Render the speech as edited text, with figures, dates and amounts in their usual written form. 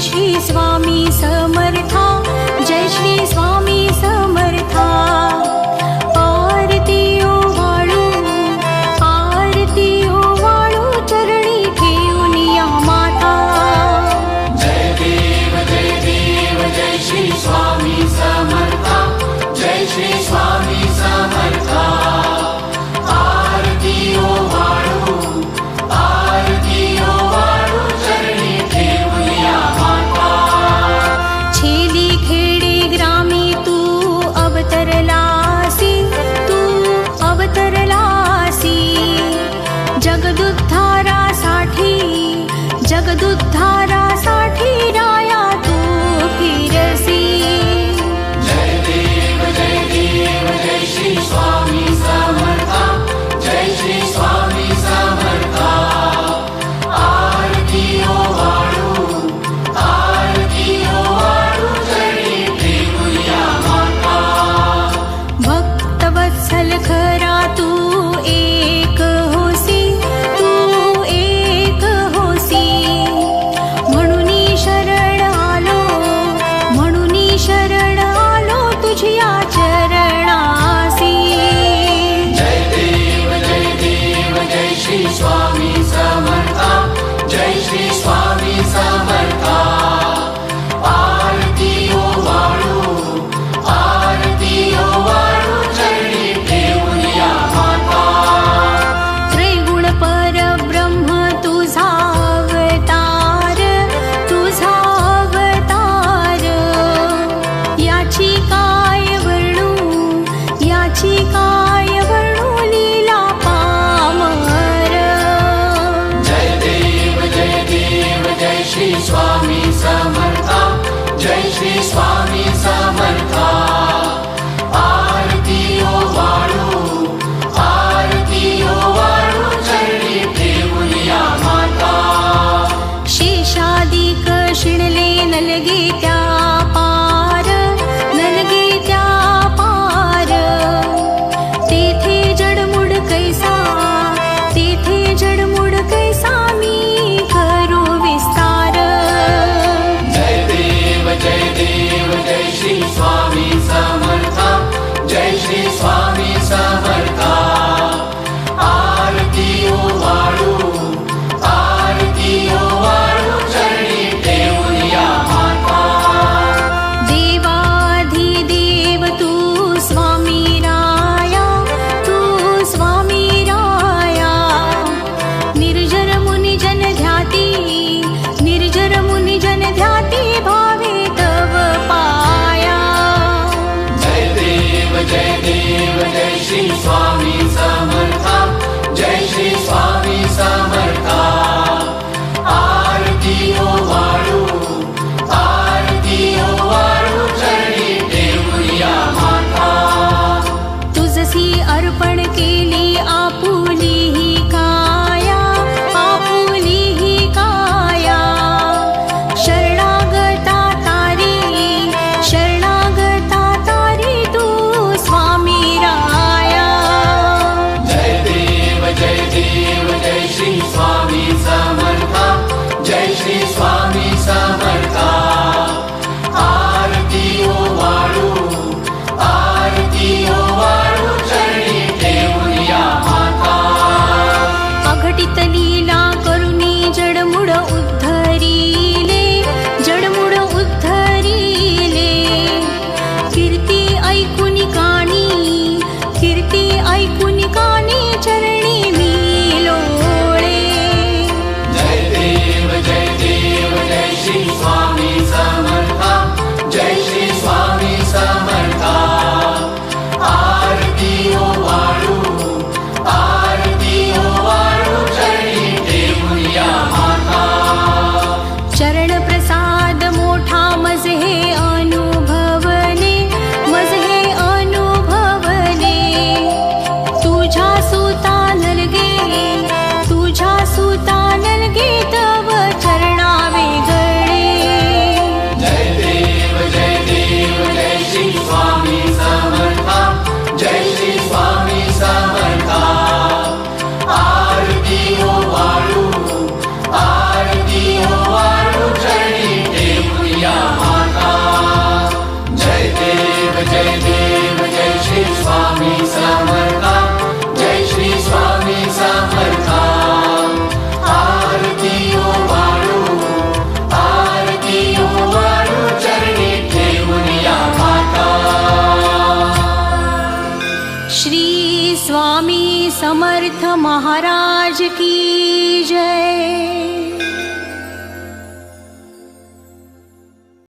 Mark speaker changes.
Speaker 1: श्री स्वामी समर्था, जय श्री स्वामी समर्था। आरती ओवाळू, आरती ओवाळू, चरणी ठेवून या माता।
Speaker 2: जय देव जय श्री स्वामी समर्था, जय श्री स्वामी समर्था। आरती ओवाळू, आरती ओवाळू, चरणी ठेवून या माता।
Speaker 1: छेली खेडे ग्रामी तू अवतरलासी, तू अवतरलासी। जगदुद्धारासाठी, जगदुद्धारासाठी राया तू फिरसी।
Speaker 2: जय देव जय श्री स्वामी समर्था, जय श्री स्वामी समर्था। आरती ओवाळू, आरती ओवाळू, चरणी ठेवून या माता।
Speaker 1: भक्तवत्सल खरा तू एक होसी, तू एक होसी। म्हणून शरण आलो, म्हणून शरण आलो तुझ्या चरणासी।
Speaker 2: जय देव जय श्री स्वामी समर्था, जय श्री स्वामी समर्था। आरती ओवाळू, आरती ओवाळू, चरणी ठेवून या माता।
Speaker 1: त्रैगुण परब्रह्म तुझा अवतार, तुझा अवतार। याची काय वर्णू, याची काय वर्णू लीला पामर।
Speaker 2: जय देव जय श्री स्वामी समर्था, जय श्री स्वामी समर्था। आरती ओवाळू, आरती ओवाळू, चरणी ठेवून या माता।
Speaker 1: शेषादिक शिणले नलगे त्या पार, नलगे त्या पार। तेथे जडमुड कैसा, तेथे जडमुड कैसा मी करू विस्तार।
Speaker 2: जय देव जय श्री स्वामी समर्था, जय श्री स्वामी समर्था। आरती ओवाळू, आरती ओवाळू, चरणी ठेवून या माता।
Speaker 1: देवाधिदेव तू स्वामी राया, तू स्वामी राया। निर्जर मुनी जन ध्याती, निर्जर मुनी जन ध्याती, भावे तव पाया।
Speaker 2: जय देव जय श्री स्वामी समर्था, जय श्री स्वामी समर्था। आरती ओवाळू, आरती ओवाळू, चरणी ठेवून या माता।
Speaker 1: तुझसी अर्पण केली आपुली ही काया, आपुली ही काया। शरणागता तारी, शरणागता तारी तू स्वामी राया।
Speaker 2: जय देव जय श्री स्वामी समर्था, जय श्री स्वामी समर्था। आरती ओवाळू, आरती ओवाळू, चरणी ठेवून या माता।
Speaker 1: श्री स्वामी समर्थ महाराज की जय।